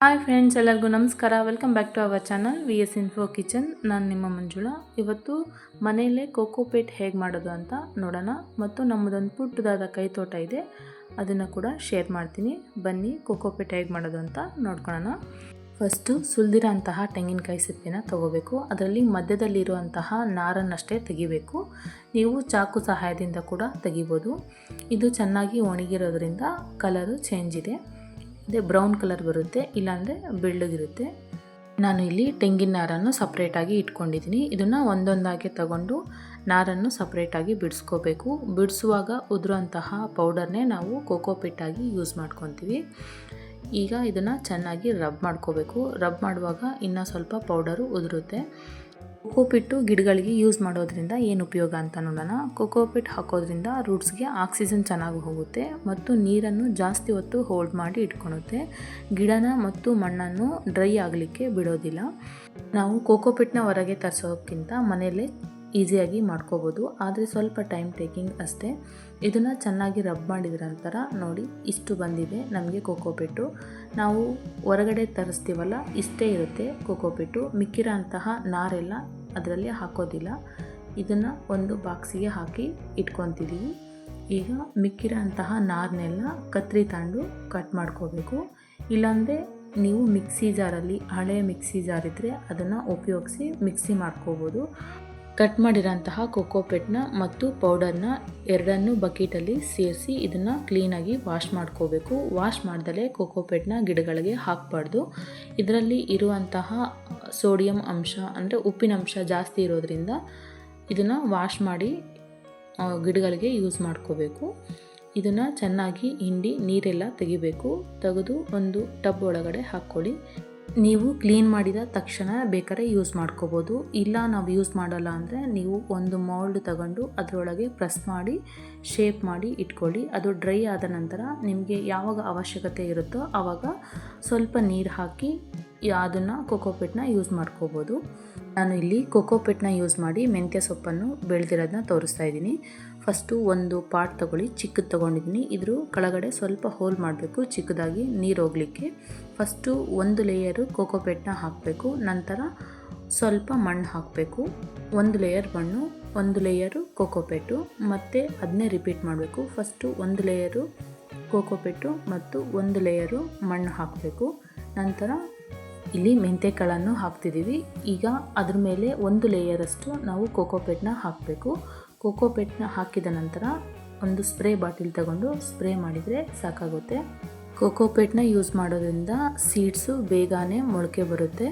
Hi friends, ಎಲ್ಲರಿಗೂ ನಮಸ್ಕಾರ. Welcome back to our channel VS Info kitchen. ನಾನು ನಿಮ್ಮ ಮಂಜುಳಾ. ಇವತ್ತು ಮನೆಯಲ್ಲೇ ಕೋಕೋಪೀಟ್ ಹೇಗೆ ಮಾಡೋದು ಅಂತ ನೋಡೋಣ. ಮತ್ತು ನಮ್ಮದೊಂದು ಪುಟ್ಟದಾದ ಕೈತೋಟ ಇದೆ, ಅದನ್ನು ಕೂಡ ಶೇರ್ ಮಾಡ್ತೀನಿ. ಬನ್ನಿ ಕೋಕೋಪೀಟ್ ಹೇಗೆ ಮಾಡೋದು ಅಂತ ನೋಡ್ಕೊಳ್ಳೋಣ. ಫಸ್ಟು ಸುಲಿದಿರೋ ಅಂತಹ ತೆಂಗಿನಕಾಯಿ ಸಿಪ್ಪೆನ ತೊಗೋಬೇಕು. ಅದರಲ್ಲಿ ಮಧ್ಯದಲ್ಲಿರುವಂತಹ ನಾರನ್ನಷ್ಟೇ ತೆಗಿಬೇಕು. ನೀವು ಚಾಕು ಸಹಾಯದಿಂದ ಕೂಡ ತೆಗಿಬೋದು. ಇದು ಚೆನ್ನಾಗಿ ಒಣಗಿರೋದ್ರಿಂದ ಕಲರು ಚೇಂಜ್ ಇದೆ. ಅದೇ ಬ್ರೌನ್ ಕಲರ್ ಬರುತ್ತೆ, ಇಲ್ಲಾಂದರೆ ಬೆಳ್ಳಗಿರುತ್ತೆ. ನಾನು ಇಲ್ಲಿ ತೆಂಗಿನ ನಾರನ್ನು ಸಪ್ರೇಟಾಗಿ ಇಟ್ಕೊಂಡಿದ್ದೀನಿ. ಇದನ್ನು ಒಂದೊಂದಾಗಿ ತಗೊಂಡು ನಾರನ್ನು ಸಪ್ರೇಟಾಗಿ ಬಿಡಿಸ್ಕೋಬೇಕು. ಬಿಡಿಸುವಾಗ ಉದುರುವಂತಹ ಪೌಡರ್ನೇ ನಾವು ಕೋಕೋಪೀಟಾಗಿ ಯೂಸ್ ಮಾಡ್ಕೊತೀವಿ. ಈಗ ಇದನ್ನು ಚೆನ್ನಾಗಿ ರಬ್ ಮಾಡ್ಕೋಬೇಕು. ರಬ್ ಮಾಡುವಾಗ ಇನ್ನೂ ಸ್ವಲ್ಪ ಪೌಡರು ಉದುರುತ್ತೆ. ಕೋಕೋಪೀಟು ಗಿಡಗಳಿಗೆ ಯೂಸ್ ಮಾಡೋದ್ರಿಂದ ಏನು ಉಪಯೋಗ ಅಂತ ನೋಡೋಣ. ಕೋಕೋಪೀಟ್ ಹಾಕೋದ್ರಿಂದ ರೂಟ್ಸ್ಗೆ ಆಕ್ಸಿಜನ್ ಚೆನ್ನಾಗಿ ಹೋಗುತ್ತೆ ಮತ್ತು ನೀರನ್ನು ಜಾಸ್ತಿ ಹೊತ್ತು ಹೋಲ್ಡ್ ಮಾಡಿ ಇಟ್ಕೊಳುತ್ತೆ. ಗಿಡನ ಮತ್ತು ಮಣ್ಣನ್ನು ಡ್ರೈ ಆಗಲಿಕ್ಕೆ ಬಿಡೋದಿಲ್ಲ. ನಾವು ಕೋಕೋಪೀಟ್ನ ಹೊರಗೆ ತರಿಸೋಕ್ಕಿಂತ ಮನೆಯಲ್ಲೇ ಈಸಿಯಾಗಿ ಮಾಡ್ಕೋಬೋದು, ಆದರೆ ಸ್ವಲ್ಪ ಟೈಮ್ ಟೇಕಿಂಗ್ ಅಷ್ಟೇ. ಇದನ್ನು ಚೆನ್ನಾಗಿ ರಬ್ ಮಾಡಿದ ನಂತರ ನೋಡಿ ಇಷ್ಟು ಬಂದಿದೆ ನಮಗೆ ಕೋಕೋಪೀಟು. ನಾವು ಹೊರಗಡೆ ತರಿಸ್ತೀವಲ್ಲ, ಇಷ್ಟೇ ಇರುತ್ತೆ ಕೋಕೋಪೀಟು. ಮಿಕ್ಕಿರೋ ಅಂತಹ ನಾರೆಲ್ಲ ಅದರಲ್ಲಿ ಹಾಕೋದಿಲ್ಲ. ಇದನ್ನು ಒಂದು ಬಾಕ್ಸಿಗೆ ಹಾಕಿ ಇಟ್ಕೊತಿದ್ದೀವಿ. ಈಗ ಮಿಕ್ಕಿರೋ ಅಂತಹ ನಾರನ್ನೆಲ್ಲ ಕತ್ರಿ ತಗೊಂಡು ಕಟ್ ಮಾಡ್ಕೋಬೇಕು. ಇಲ್ಲಾಂದರೆ ನೀವು ಮಿಕ್ಸಿ ಜಾರಲ್ಲಿ, ಹಳೆ ಮಿಕ್ಸಿ ಜಾರ್ ಇದ್ದರೆ ಅದನ್ನು ಉಪಯೋಗಿಸಿ ಮಿಕ್ಸಿ ಮಾಡ್ಕೋಬೋದು. ಕಟ್ ಮಾಡಿರೋಂತಹ ಕೋಕೋಪೀಟ್ನ ಮತ್ತು ಪೌಡರ್ನ ಎರಡನ್ನೂ ಬಕೆಟಲ್ಲಿ ಸೇರಿಸಿ ಇದನ್ನು ಕ್ಲೀನಾಗಿ ವಾಶ್ ಮಾಡ್ಕೋಬೇಕು. ವಾಶ್ ಮಾಡ್ದಲೇ ಕೋಕೋಪೀಟ್ನ ಗಿಡಗಳಿಗೆ ಹಾಕಬಾರ್ದು. ಇದರಲ್ಲಿ ಇರುವಂತಹ ಸೋಡಿಯಂ ಅಂಶ ಅಂದರೆ ಉಪ್ಪಿನಂಶ ಜಾಸ್ತಿ ಇರೋದ್ರಿಂದ ಇದನ್ನು ವಾಶ್ ಮಾಡಿ ಗಿಡಗಳಿಗೆ ಯೂಸ್ ಮಾಡ್ಕೋಬೇಕು. ಇದನ್ನು ಚೆನ್ನಾಗಿ ಹಿಂಡಿ ನೀರೆಲ್ಲ ತೆಗಿಬೇಕು. ತೆಗೆದು ಒಂದು ಟಬ್ ಒಳಗಡೆ ಹಾಕ್ಕೊಳ್ಳಿ. ನೀವು ಕ್ಲೀನ್ ಮಾಡಿದ ತಕ್ಷಣ ಬೇಕಾದ್ರೆ ಯೂಸ್ ಮಾಡ್ಕೋಬೋದು. ಇಲ್ಲ ನಾವು ಯೂಸ್ ಮಾಡಲ್ಲ ಅಂದರೆ ನೀವು ಒಂದು ಮೌಲ್ಡ್ ತಗೊಂಡು ಅದರೊಳಗೆ ಪ್ರೆಸ್ ಮಾಡಿ ಶೇಪ್ ಮಾಡಿ ಇಟ್ಕೊಳ್ಳಿ. ಅದು ಡ್ರೈ ಆದ ನಂತರ ನಿಮಗೆ ಯಾವಾಗ ಅವಶ್ಯಕತೆ ಇರುತ್ತೋ ಆವಾಗ ಸ್ವಲ್ಪ ನೀರು ಹಾಕಿ ಅದನ್ನು ಕೋಕೋಪೀಟ್ನ ಯೂಸ್ ಮಾಡ್ಕೋಬೋದು. ನಾನು ಇಲ್ಲಿ ಕೋಕೋಪೀಟ್ನ ಯೂಸ್ ಮಾಡಿ ಮೆಂತ್ಯ ಸೊಪ್ಪನ್ನು ಬೆಳೆದಿರೋದನ್ನ ತೋರಿಸ್ತಾ ಇದ್ದೀನಿ. ಫಸ್ಟು ಒಂದು ಪಾಟ್ ತೊಗೊಳ್ಳಿ, ಚಿಕ್ಕದು ತೊಗೊಂಡಿದ್ದೀನಿ. ಇದ್ರ ಕೆಳಗಡೆ ಸ್ವಲ್ಪ ಹೋಲ್ ಮಾಡಬೇಕು ಚಿಕ್ಕದಾಗಿ ನೀರು ಹೋಗಲಿಕ್ಕೆ. ಫಸ್ಟು ಒಂದು ಲೇಯರು ಕೋಕೋಪೀಟ್ನ ಹಾಕಬೇಕು, ನಂತರ ಸ್ವಲ್ಪ ಮಣ್ಣು ಹಾಕಬೇಕು. ಒಂದು ಲೇಯರ್ ಮಣ್ಣು, ಒಂದು ಲೇಯರು ಕೋಕೋಪೀಟು, ಮತ್ತು ಅದನ್ನೇ ರಿಪೀಟ್ ಮಾಡಬೇಕು. ಫಸ್ಟು ಒಂದು ಲೇಯರು ಕೋಕೋಪೀಟು ಮತ್ತು ಒಂದು ಲೇಯರು ಮಣ್ಣು ಹಾಕಬೇಕು. ನಂತರ ಇಲ್ಲಿ ಮೆಂತ್ಯಕಾಳನ್ನು ಹಾಕ್ತಿದ್ದೀವಿ. ಈಗ ಅದ್ರ ಮೇಲೆ ಒಂದು ಲೇಯರಷ್ಟು ನಾವು ಕೋಕೋಪೀಟ್ನ ಹಾಕಬೇಕು. ಕೋಕೋಪೀಟ್ನ ಹಾಕಿದ ನಂತರ ಒಂದು ಸ್ಪ್ರೇ ಬಾಟಿಲ್ ತಗೊಂಡು ಸ್ಪ್ರೇ ಮಾಡಿದರೆ ಸಾಕಾಗುತ್ತೆ. ಕೋಕೋಪೀಟ್ನ ಯೂಸ್ ಮಾಡೋದ್ರಿಂದ ಸೀಡ್ಸು ಬೇಗನೆ ಮೊಳಕೆ ಬರುತ್ತೆ.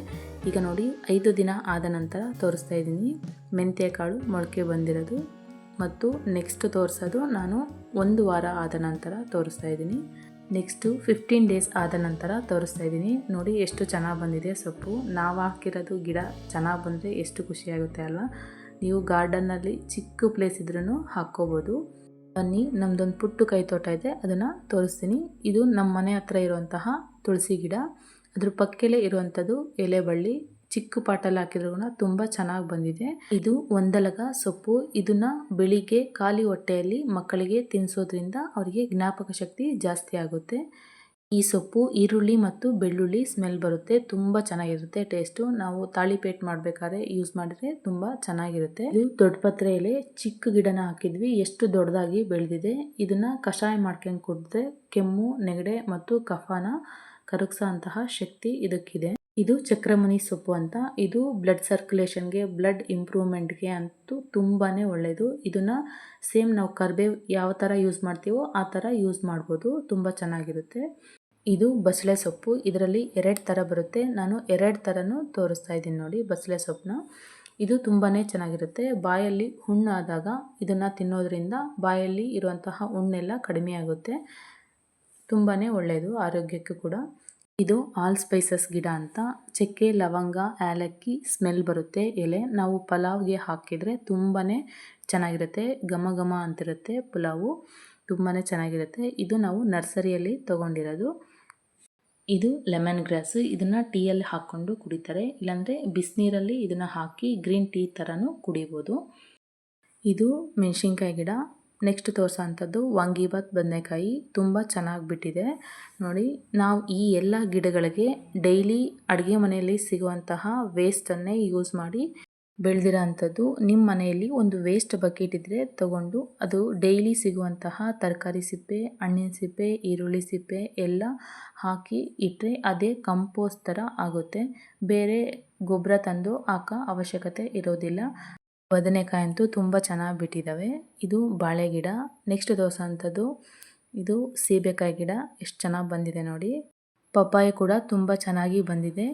ಈಗ ನೋಡಿ 5 ದಿನ ಆದ ನಂತರ ತೋರಿಸ್ತಾ ಇದ್ದೀನಿ ಮೆಂತ್ಯಕಾಳು ಮೊಳಕೆ ಬಂದಿರೋದು. ಮತ್ತು ನೆಕ್ಸ್ಟ್ ತೋರಿಸೋದು ನಾನು 1 ವಾರ ಆದ ನಂತರ ತೋರಿಸ್ತಾ ಇದ್ದೀನಿ. ನೆಕ್ಸ್ಟು 15 ಡೇಸ್ ಆದ ನಂತರ ತೋರಿಸ್ತಾ ಇದ್ದೀನಿ. ನೋಡಿ ಎಷ್ಟು ಚೆನ್ನಾಗಿ ಬಂದಿದೆ ಸೊಪ್ಪು. ನಾವು ಹಾಕಿರೋದು ಗಿಡ ಚೆನ್ನಾಗಿ ಬಂದರೆ ಎಷ್ಟು ಖುಷಿಯಾಗುತ್ತೆ ಅಲ್ಲ. ನೀವು ಗಾರ್ಡನ್ನಲ್ಲಿ ಚಿಕ್ಕ ಪ್ಲೇಸ್ ಇದ್ರೂ ಹಾಕ್ಕೋಬೋದು. ಬನ್ನಿ, ನಮ್ಮದೊಂದು ಪುಟ್ಟು ಕೈ ತೋಟ ಇದೆ, ಅದನ್ನು ತೋರಿಸ್ತೀನಿ. ಇದು ನಮ್ಮ ಮನೆ ಹತ್ರ ಇರುವಂತಹ ತುಳಸಿ ಗಿಡ. ಅದ್ರ ಪಕ್ಕದಲ್ಲೇ ಇರುವಂಥದ್ದು ಎಲೆ ಬಳ್ಳಿ. ಚಿಕ್ಕ ಪಾಟಲ್ಲಿ ಹಾಕಿದ್ರೂ ಕೂಡ ತುಂಬ ಚೆನ್ನಾಗಿ ಬಂದಿದೆ. ಇದು ಒಂದಲಗ ಸೊಪ್ಪು. ಇದನ್ನು ಬೆಳಿಗ್ಗೆ ಖಾಲಿ ಹೊಟ್ಟೆಯಲ್ಲಿ ಮಕ್ಕಳಿಗೆ ತಿನ್ನಿಸೋದ್ರಿಂದ ಅವರಿಗೆ ಜ್ಞಾಪಕ ಶಕ್ತಿ ಜಾಸ್ತಿ ಆಗುತ್ತೆ. ಈ ಸೊಪ್ಪು ಈರುಳ್ಳಿ ಮತ್ತು ಬೆಳ್ಳುಳ್ಳಿ ಸ್ಮೆಲ್ ಬರುತ್ತೆ, ತುಂಬ ಚೆನ್ನಾಗಿರುತ್ತೆ ಟೇಸ್ಟು. ನಾವು ತಾಳಿಪೇಟ್ ಮಾಡಬೇಕಾದ್ರೆ ಯೂಸ್ ಮಾಡಿದ್ರೆ ತುಂಬ ಚೆನ್ನಾಗಿರುತ್ತೆ. ಇದು ದೊಡ್ಡ ಪತ್ರೆ ಎಲೆ, ಚಿಕ್ಕ ಗಿಡನ ಹಾಕಿದ್ವಿ, ಎಷ್ಟು ದೊಡ್ಡದಾಗಿ ಬೆಳೆದಿದೆ. ಇದನ್ನು ಕಷಾಯ ಮಾಡ್ಕೊಂಡು ಕುಡಿದ್ರೆ ಕೆಮ್ಮು, ನೆಗಡೆ ಮತ್ತು ಕಫನ ಕರಗಿಸೋ ಅಂತಹ ಶಕ್ತಿ ಇದಕ್ಕಿದೆ. ಇದು ಚಕ್ರಮುನಿ ಸೊಪ್ಪು ಅಂತ. ಇದು ಬ್ಲಡ್ ಸರ್ಕ್ಯುಲೇಷನ್ಗೆ, ಬ್ಲಡ್ ಇಂಪ್ರೂವ್ಮೆಂಟ್ಗೆ ಅಂತೂ ತುಂಬಾ ಒಳ್ಳೆಯದು. ಇದನ್ನು ಸೇಮ್ ನಾವು ಕರಿಬೇವು ಯಾವ ಥರ ಯೂಸ್ ಮಾಡ್ತೀವೋ ಆ ಥರ ಯೂಸ್ ಮಾಡ್ಬೋದು, ತುಂಬ ಚೆನ್ನಾಗಿರುತ್ತೆ. ಇದು ಬಸಳೆ ಸೊಪ್ಪು. ಇದರಲ್ಲಿ 2 ಥರ ಬರುತ್ತೆ. ನಾನು 2 ಥರನೂ ತೋರಿಸ್ತಾ ಇದ್ದೀನಿ ನೋಡಿ ಬಸಳೆ ಸೊಪ್ಪನ್ನ. ಇದು ತುಂಬಾ ಚೆನ್ನಾಗಿರುತ್ತೆ. ಬಾಯಲ್ಲಿ ಹುಣ್ಣಾದಾಗ ಇದನ್ನು ತಿನ್ನೋದ್ರಿಂದ ಬಾಯಲ್ಲಿ ಇರುವಂತಹ ಹುಣ್ಣೆಲ್ಲ ಕಡಿಮೆ ಆಗುತ್ತೆ. ತುಂಬಾ ಒಳ್ಳೆಯದು ಆರೋಗ್ಯಕ್ಕೂ ಕೂಡ. ಇದು ಆಲ್ ಸ್ಪೈಸಸ್ ಗಿಡ ಅಂತ. ಚಕ್ಕೆ, ಲವಂಗ, ಏಲಕ್ಕಿ ಸ್ಮೆಲ್ ಬರುತ್ತೆ ಎಲೆ. ನಾವು ಪಲಾವ್ಗೆ ಹಾಕಿದರೆ ತುಂಬಾ ಚೆನ್ನಾಗಿರುತ್ತೆ, ಘಮ ಘಮ ಅಂತಿರುತ್ತೆ ಪಲಾವು, ತುಂಬಾ ಚೆನ್ನಾಗಿರುತ್ತೆ. ಇದು ನಾವು ನರ್ಸರಿಯಲ್ಲಿ ತೊಗೊಂಡಿರೋದು. ಇದು ಲೆಮನ್ ಗ್ರಾಸ್. ಇದನ್ನು ಟೀಯಲ್ಲಿ ಹಾಕ್ಕೊಂಡು ಕುಡಿತಾರೆ, ಇಲ್ಲಾಂದರೆ ಬಿಸಿನೀರಲ್ಲಿ ಇದನ್ನು ಹಾಕಿ ಗ್ರೀನ್ ಟೀ ಥರನೂ ಕುಡಿಬೋದು. ಇದು ಮೆಣಸಿನ್ಕಾಯಿ ಗಿಡ. ನೆಕ್ಸ್ಟ್ ತೋರಿಸೋ ಅಂಥದ್ದು ವಾಂಗಿಭಾತ್ ಬದನೆಕಾಯಿ ತುಂಬ ಚೆನ್ನಾಗಿ ಬಿಟ್ಟಿದೆ ನೋಡಿ. ನಾವು ಈ ಎಲ್ಲ ಗಿಡಗಳಿಗೆ ಡೈಲಿ ಅಡುಗೆ ಮನೆಯಲ್ಲಿ ಸಿಗುವಂತಹ ವೇಸ್ಟನ್ನೇ ಯೂಸ್ ಮಾಡಿ ಬೆಳೆದಿರೋ ಅಂಥದ್ದು. ನಿಮ್ಮ ಮನೆಯಲ್ಲಿ ಒಂದು ವೇಸ್ಟ್ ಬಕೆಟ್ ಇದ್ದರೆ ತಗೊಂಡು ಅದು ಡೈಲಿ ಸಿಗುವಂತಹ ತರಕಾರಿ ಸಿಪ್ಪೆ, ಹಣ್ಣಿನ ಸಿಪ್ಪೆ, ಈರುಳ್ಳಿ ಸಿಪ್ಪೆ ಎಲ್ಲ ಹಾಕಿ ಇಟ್ಟರೆ ಅದೇ ಕಂಪೋಸ್ಟ್ ಥರ ಆಗುತ್ತೆ. ಬೇರೆ ಗೊಬ್ಬರ ತಂದು ಹಾಕೋ ಅವಶ್ಯಕತೆ ಇರೋದಿಲ್ಲ. ಬದನೆಕಾಯಿ ಅಂತೂ ತುಂಬ ಚೆನ್ನಾಗಿ ಬಿಟ್ಟಿದ್ದಾವೆ. ಇದು ಬಾಳೆ ಗಿಡ. ನೆಕ್ಸ್ಟ್ ತೋರಿಸೋ ಅಂಥದ್ದು ಇದು ಸೀಬೆಕಾಯಿ ಗಿಡ. ಎಷ್ಟು ಚೆನ್ನಾಗಿ ಬಂದಿದೆ ನೋಡಿ. ಪಪ್ಪಾಯ ಕೂಡ ತುಂಬ ಚೆನ್ನಾಗಿ ಬಂದಿದೆ.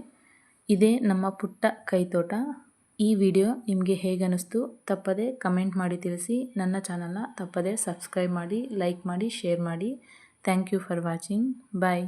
ಇದೇ ನಮ್ಮ ಪುಟ್ಟ ಕೈತೋಟ. ಈ ವಿಡಿಯೋ ನಿಮಗೆ ಹೇಗೆ ಅನ್ನಿಸ್ತು ತಪ್ಪದೆ ಕಮೆಂಟ್ ಮಾಡಿ ತಿಳಿಸಿ. ನನ್ನ ಚಾನಲ್ನ ತಪ್ಪದೆ ಸಬ್ಸ್ಕ್ರೈಬ್ ಮಾಡಿ, ಲೈಕ್ ಮಾಡಿ, ಶೇರ್ ಮಾಡಿ. Thank you for watching. Bye.